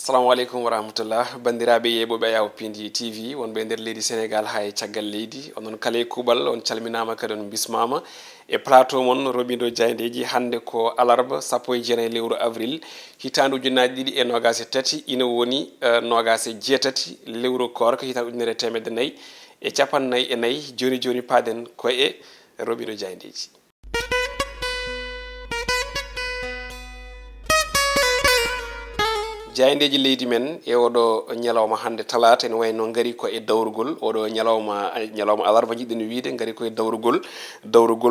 Assalamu alaikum wa rahmatullah bandiraɓe yeɓoɓe ayaw Piindi TV wonɓe nder leydi Sénégal hay caggal leydi onon kala e kuuɓal on calminama kadi on bismama e plateau mon roɓido jayndeji hande ko alarba 19 lewru avril hitande ujunnaji ɗiɗi e nogas e tati ina woni nogas e jeetati lewru korka hitande ujunere temedde nayyi e capannayyi e nayyi joni joni paaden koye roɓido jayndeji. Jayndeji leydi men e oɗo ñalawma hande talata ene wayno gaari ko e dawrugol oɗo ñalawma alarba jiɗɗen wiide gaari ko e dawrugol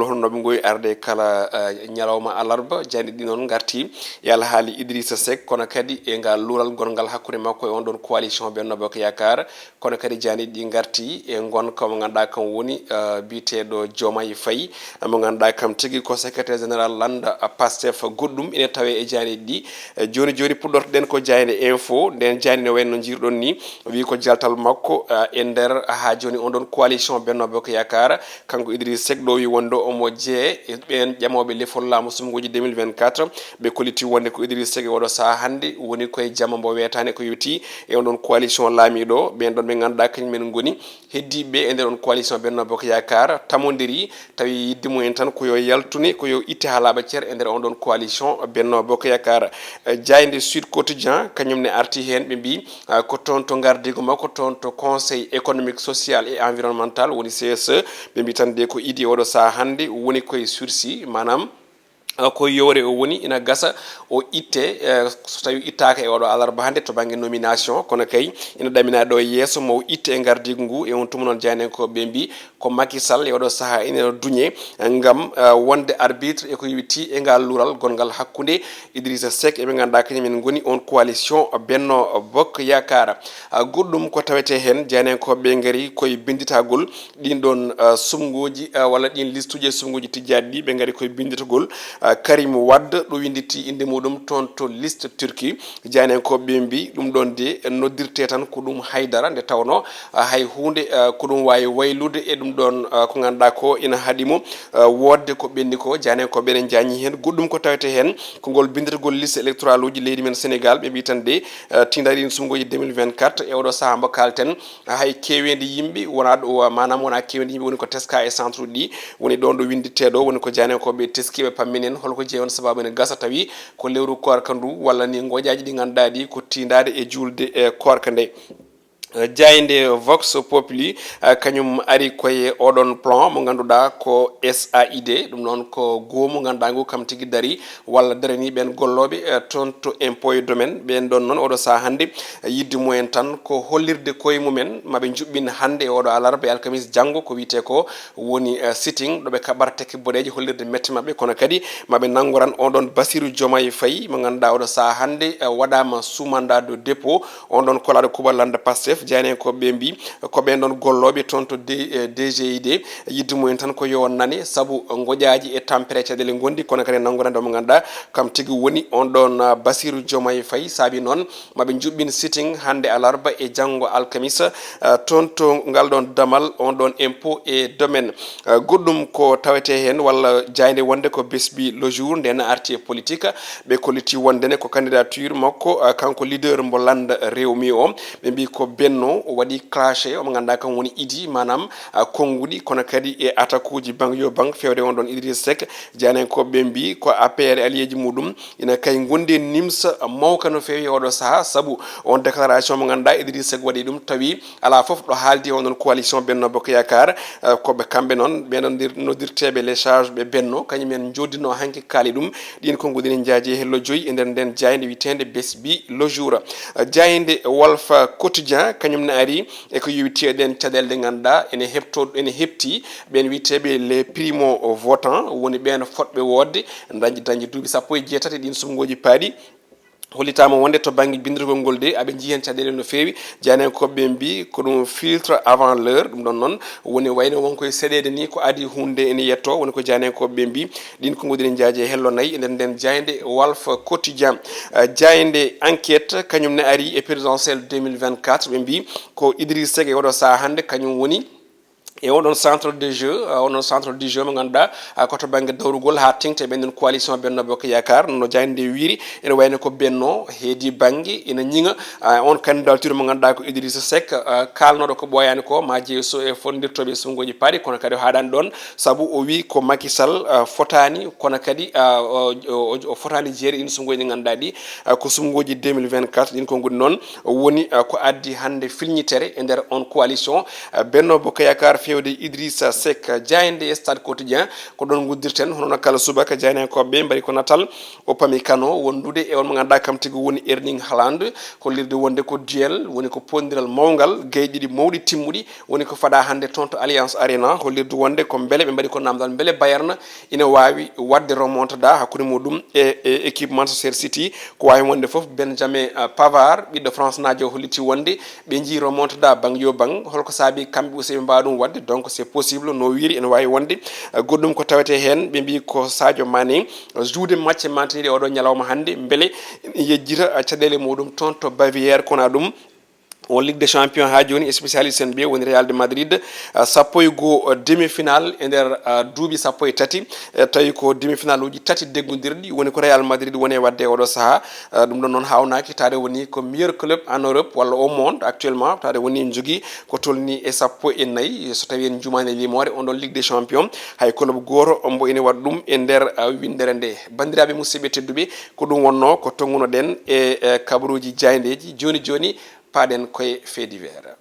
hono noɓe goyi arde kala ñalawma alarba jayde ɗi noon garti e alhaali Idrissa Seck kono kadi e ngal luural gongal hakkude makko e on ɗon coalition Benno Bokk Yakar kono kadi jaydeji ɗi garti e gonka mo ganduɗa kam woni biteɗo Diomaye Faye mo ganduɗa kam tigui ko secrétaire général landa Pastef goɗɗum ene tawe e jaydeji ɗi joni joni puɗɗortoɗen ko jayde info nden jani no wayno jirɗon ni wi ko jaltal makko e nder ha joni on ɗon coalition Benno Bokk Yakar kanko Idrissa Seck ɗo wi wonde omo jee ɓen ƴamoɓe lefol laamu sumgoji 2024 ɓe kolliti wonde ko Idrissa Seck oɗo saaha hande woni koye jamma mbo wetani ko yewti e on ɗon coalition laamiɗo ɓen ɗon ɓe ganduɗa kañumen goni heddiɓe e nder on coalition Benno Bokk Yakar tamodiri tawi yidde mumen tan koyo yaltune koyo itte ha laaɓa ceer e nder on ɗon coalition Benno Bokk Yakar jayde Sud Quotidien kañum ne arti hen ɓe mbi ko toon to gardigo makko toon to conseil économique social et environnemental woni CSE ɓe mbi tan de ko idi oɗo saaha hande woni koye sursis manam ko yowre o woni ina gasa o itte so tawi ittaka e oɗo alarba hande to banggue nomination kono kay ina ɗamina ɗo yesso mo itte e gardigo ngu e on tuma noon jaynen ko ɓe mbi ko Macky Sall e oɗo saaha ina duñe gam wonde arbitre e ko yewti e ngal luural gongal hakkude Idrissa Seck eɓe ganduɗa kañumen goni on coalition Benno Bokk Yakar goɗɗum ko tawete hen jaynen ko ɓe gaari koye binditagol ɗin ɗon sumgoji walla ɗin listuji e sumgoji tijjaɗi ɗi ɓe gaari koye binditagol Karim Wade ɗo winditi inde muɗum toon to liste Turquie jaynen ko ɓe mbi ɗum ɗon de noddirte tan ko ɗum haydara nde tawno hay hunde ko ɗum wawi waylude e ɗum ɗon ko ganduɗa ko ina haaɗimo wodde ko ɓenni ko jaynen ko ɓeɗen jañi hen goɗɗum ko tawete hen ko ngol bindirgol liste électoral uji leydi men Sénégal ɓe mbi tan de tindaɗin sumgoji 2024 e oɗo saaha mo kalten hay kewede yimɓe wona ɗo manam wona kewede yimɓe woni ko teska e centre uji ɗi woni ɗon ɗo winditteɗo woni ko jaynen ko ɓe teskiɓe pamminen holko jeeyi on sababu ene gasa tawi ko lewru korka ndu walla ni goƴaji ɗi ganduɗa ɗi ko tindade e julde e korka nde jayde Vox Populi kañum ari koye oɗon plan mo ganduɗa ko SAID ɗum noon ko goo mo ganduɗa ngu kam tigui daari walla darani ɓen golloɓe toon to impôt et domaine ɓen ɗon noon oɗo saaha hande yidde mumen tan ko hollirde koye mumen maɓe juɓɓin hande e oɗo alarba e alkamis janggo ko wiyete ko woni sitting ɗoɓe kaɓata tekke boɗeje hollirde mette mabɓe kono kadi maɓe nanggoran oɗon Bassirou Diomaye Faye mo ganduɗa oɗo saaha hande waɗama sous mandat de dépôt on ɗon kolaɗo kuuɓal landa Pastef jaynen ko ɓe mbi ko ɓen ɗon golloɓe toon to DGID yidde mumen tan ko yo nane saabu goƴaji e tampere caɗele gondi kono kadi nanggorande mo ganduɗa kam tigui woni on ɗon Bassirou Diomaye Faye saabi noon maɓe juɓɓin sitting hande alarba e janggo alkamisa toon to ngal ɗon damal on ɗon impôt et domaine goɗɗum ko tawete hen walla jayde wonde ko besbi le jour nden arti e politique ɓe kolliti wondene ko candidature makko kanko leader mbo landa Revue o ɓe mbi ko Benno o waɗi clashé omo ganduɗa kam woni idi manam konnguɗi kono kadi e attaque uji banque yo banque fewde on ɗon Idrissa Seck jaynen ko ɓe mbi ko APR alliéji muɗum ina kay gonde nimsa mawka no fewi oɗo saaha saabu on déclaration mo ganduɗa Idrissa Seck waɗi ɗum tawi ala foof ɗo haaldi on ɗon coalition Benno Bokk Yakar koɓe kamɓe noon ɓeɗon noddirteɓe les charges ɓe Benno kañumen joddino hanki kaali ɗum ɗin konnguɗi ne jaaji hello joyyi e nder nden jayde witende besbi le jour jayde Walf Quotidien kañum ne ari e ko yewiteɗen caɗele ɗe ganduɗa ene hepti ɓen witeɓe les primo votant woni ɓen fotɓe wodde dañi duuɓi 17 ɗin sumgoji paaɗi hollitama wonde to banggue bindirgol ngol de aɓe jii hen caɗele no fewi jaynen koɓe mbi ko ɗum filtre avant l'heure ɗum ɗon noon woni wayno wonkoye seɗede ni ko adi hunde ene yetto woni ko jaynen koɓe mbi ɗin konngudi ne jaaji e hello nayyi enen nden jayde Walf Quotidien jayde enquête kañum ne ari e présidentiel 2024 ɓe mbi ko Idrissa Seck e oɗo saaha hande kañum woni e oɗon centre de jeu oɗon centre de jeu mo ganduɗa koto banggue dawrugol ha tengte ɓenɗon coalition benno bokk yakar no jayde wiiri ene wayno ko benno heedi banggue ina ñiŋa on candidature mo ganduɗa ko Idrissa Seck kalnoɗo ko ɓoyani ko ma jeeso e fondirtoɓe sungoji paaɗi kono kadi o haɗani ɗon saabu o wi ko Macky Sall fotani kono kadi o fotani jeere ɗin sungoji ɗi ganduɗa ɗi ko sungoji 2024 ɗin ko gudi noon woni ko addi hande filñitere e nder on coalition benno bokk yakar fewde Idrissa Seck jayde e stade quotidien ko ɗon guddirten hono kala subaka jaynakoɓe mbaɗi ko natal o pami kano wondude e on mo ganduɗa kam tigi woni Erling Haaland hollirde wonde ko duel woni ko pondiral mawgal gueyi ɗiɗi mawɗi timmuɗi woni ko faɗa hande toon to Alliance Arena hollirde wonde ko beele ɓe mbaɗi ko namdal beele Bayern ina wawi wadde remontada hakkude muɗum e équipe Manchester City ko wawi wonde foof Benjamin Pavard ɓiɗɗo France najo holliti wonde ɓe jii remontada bang yo bang holko saabi kamɓe aussi ɓe mbawa ɗum wadde donc c'est possible no wiiri ene wawi wonde goɗɗum ko tawete hen ɓe mbi ko Sadio Mané juude match manteniri oɗo ñalawma hande beele yejjita caɗele muɗum toon to Bavière kona ɗum on Ligue des Champions ha joni e spécialiste en ɓe woni Real de Madrid sappo e go demi-finale e nder duuɓi sappo e tati tawi ko demi-finale uji tati deggodirɗi woni ko Real Madrid woni e wadde oɗo saaha ɗum ɗon noon hawnaki tade woni ko meilleur club en Europe walla au monde actuellement tade woni jogui ko tolni e sappo e nayyi so tawi en jumani limore on ɗon Ligue des Champions hay club goto mbo ene waɗa ɗum e nder windere nde bandiraɓe musidɓe tedduɓe ko ɗum wonno ko tongunoɗen e kabaruji jayndeji joni joni paɗen koye fait divers.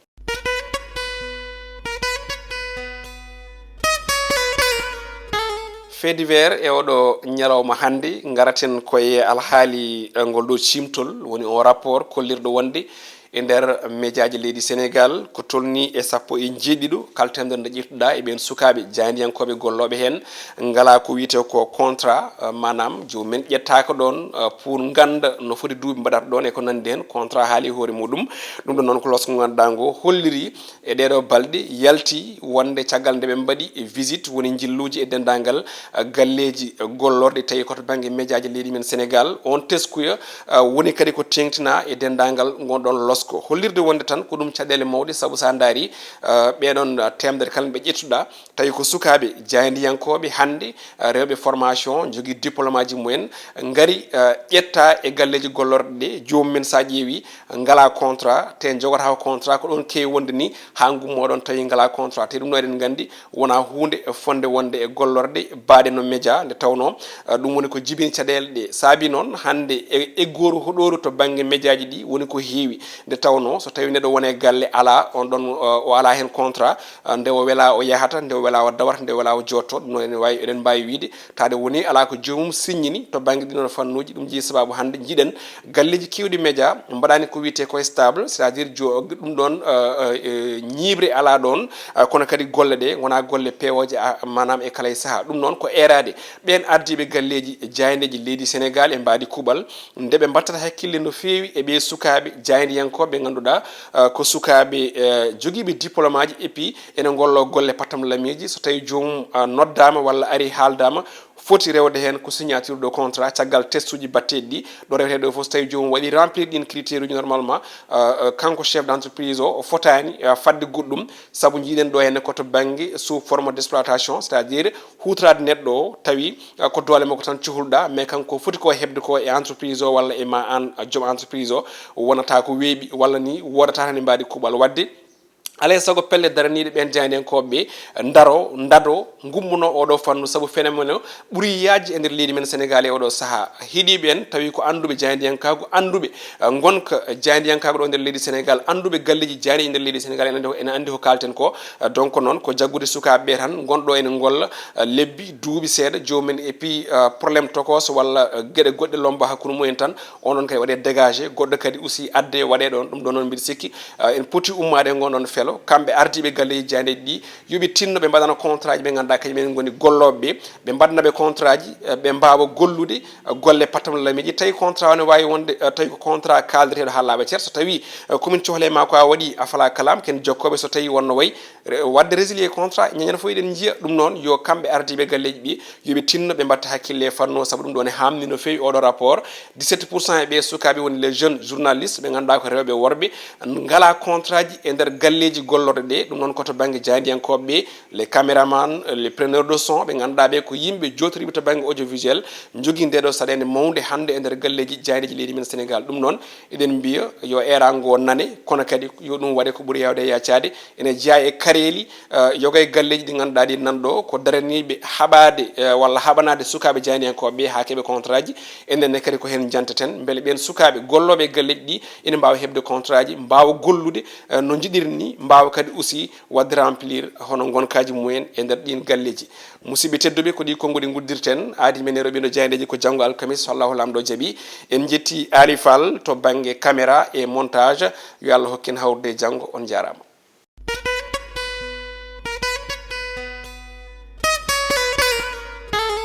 Fait divers e oɗo ñalawma hande garaten koye alhaali ngol ɗo cimtol woni on rapport kollirɗo wonde e nder médiaji leydi Sénégal ko tolni e sappo e jeeɗiɗo kaltende nde ƴettuɗa e ɓen sukaɓe jaydiyankoɓe golloɓe hen ngala ko wiyete ko contrat manam jomumen ƴettaka ɗon pour ganda no foti duuɓi mbaɗata ɗon e ko nandi hen contrat haali hoore muɗum ɗum ɗon noon ko losko ganduɗa ngo holliri e ɗeɗo balɗe yalti wonde caggal nde ɓe mbaɗi visite woni jilluji e dendagal galleji gollorɗe tawi koto banggue médiaji leydi men Sénégal on teskuya woni kadi ko tengtina e dendagal gonɗon losko hollirde wonde tan ko ɗum caɗele mawɗe saabu sa daari ɓeɗon temdere kala ɓe ƴettuɗa tawi ko sukaɓe jaydiyankoɓe hande rewɓe formation jogui diplôme aji mumen gaari ƴetta e galleji gollorɗe ɗe jomumen sa ƴeewi ngala contrat te jogota ko contrat ko ɗon kewi wonde ni ha gummoɗon tawi ngala contrat te ɗum ɗo eɗen gandi wona hunde fonde wonde e gollorɗe baɗe no média nde tawno ɗum woni ko jibini caɗele ɗe saabi noon hande e goru hoɗoru to banggue médiaji ɗi woni ko heewi nde tawno so tawi neɗɗo wone galle ala on ɗon o ala hen contrat nde o wela o yahata nde o wela o dawata nde o wela o jotto ɗum noon eɗen mbawi wiide tade woni ala ko jomum signini to banggue ɗinon fannuji ɗum jeeyi sababu hande jiiɗen galleji kewɗi média mbaɗani ko wiyete ko stable c'est à dire ɗum ɗon ñibre ala ɗon kono kadi golle ɗe wona golle pewoje manam e kala e saaha ɗum noon ko erade ɓen ardiɓe galleji jaydeji leydi Sénégal e mbadi kuuɓal nde ɓe mbattata hakkille no fewi e ɓe sukaɓe jaydiyankoɓe ganduɗa ko sukaɓe joguiɓe diplôme aji et puis ene gollo golle patam lamiji so tawi jomum noddama walla ari haaldama foti rewde hen ko signature de contrat caggal test uji batteɗi ɗi ɗo rewete ɗo fof so tawi jomum waɗi remplir ɗin critére uji normalement kanko chef d' entreprise o fotani fadde goɗɗum saabu jiiɗen ɗo henne koto banggue sous forme d' exploitation c'est à dire hutorade neɗɗo o tawi ko doole makko tan cohluɗa mais kanko foti ko hebde ko e entreprise o walla e ma an joom entreprise o wonata ko weeɓi walla ni wodata tan e mbadi kuuɓal wadde alay sago pelle daraniɗe ɓen jaydenkoɓeɓe dado gummuno oɗo fannu saabu phénomène o ɓuuri yajji e nder leydi men Sénégal e oɗo saaha hiiɗiɓe en tawi ko anduɓe jaydiyankago anduɓe gonka jaydiyankago ɗo e nder leydi Sénégal anduɓe galleji jaydi e nder leydi Sénégal ene andi ko kalten ko donc noon ko jaggude sukaɓeɓe tan gonɗo ene golla lebbi duuɓi seeɗa jomumen et puis probléme tokos walla gueɗe goɗɗe lomba hakkude mumen tan onon kadi waɗe dégagé goɗɗo kadi aussi adde waɗe ɗon ɗum ɗon noon mbiɗa sikki en poti ummade e gonɗon fel kamɓe ardiɓe galleji jaydeji ɗi yoɓe tinno ɓe mbaɗana contrat ji ɓe ganduɗa kañumen goni golloɓeɓe ɓe mbaɗanaɓe contrat ji ɓe mbawa gollude golle patam lamiji tawi contrat o ne wawi wonde tawi ko contrat kaldeteɗo ha laaɓa ceer so tawi komin cohle ma ko a waɗi a fala kalam ken jokkoɓe so tawi wonno wayi wadde résilier contrat ñañana fo eɗen jiiya ɗum noon yo kamɓe ardiɓe galleji ɗi yoɓe tinno ɓe mbatta hakkille e fanno saabu ɗum ɗo ne hamni no fewi oɗo rapport 17% e ɓe sukaɓe woni les jeunes journalistes ɓe ganduɗa ko rewɓe worɓe ngala contrat ji e nder galleji galleji gollorɗe ɗe ɗum noon koto banggue jaadiyankoɓe les caméraman les preneurs de son ɓe ganduɗa ɓe ko yimɓe jotoriɓe to banggue audiovisuel jogui ndeɗo saɗede mawde hande e nder galleji jaadeji leydi men Sénégal ɗum noon eɗen mbiya yo erago nane kono kadi yo ɗum waɗe ko ɓuuri yawde e yaccade ene jeeya e kareli yoga e galleji ɗi ganduɗa ɗi nanɗo ko daraniɓe haɓade walla haɓanade sukaɓe jaadiyankoɓe ha keeɓe contrat ji e ndenne kadi ko hen janteten beele ɓen sukaɓe golloɓe e galleji ɗi ina mbawa hebde contrat ji mbawa gollude no jiɗiri ni mbawa kadi aussi wadde remplir hono gonkaji mumen e nder ɗin galleji musidɓe tedduɓe ko ɗi konngudi guddirten aadi men reɓino jayndeji ko janggo alkamis so allahu lamɗo jaaɓi en jetti Ali Fall to banggue caméra et montage yo Allah hokkin hawrde janggo on jarama.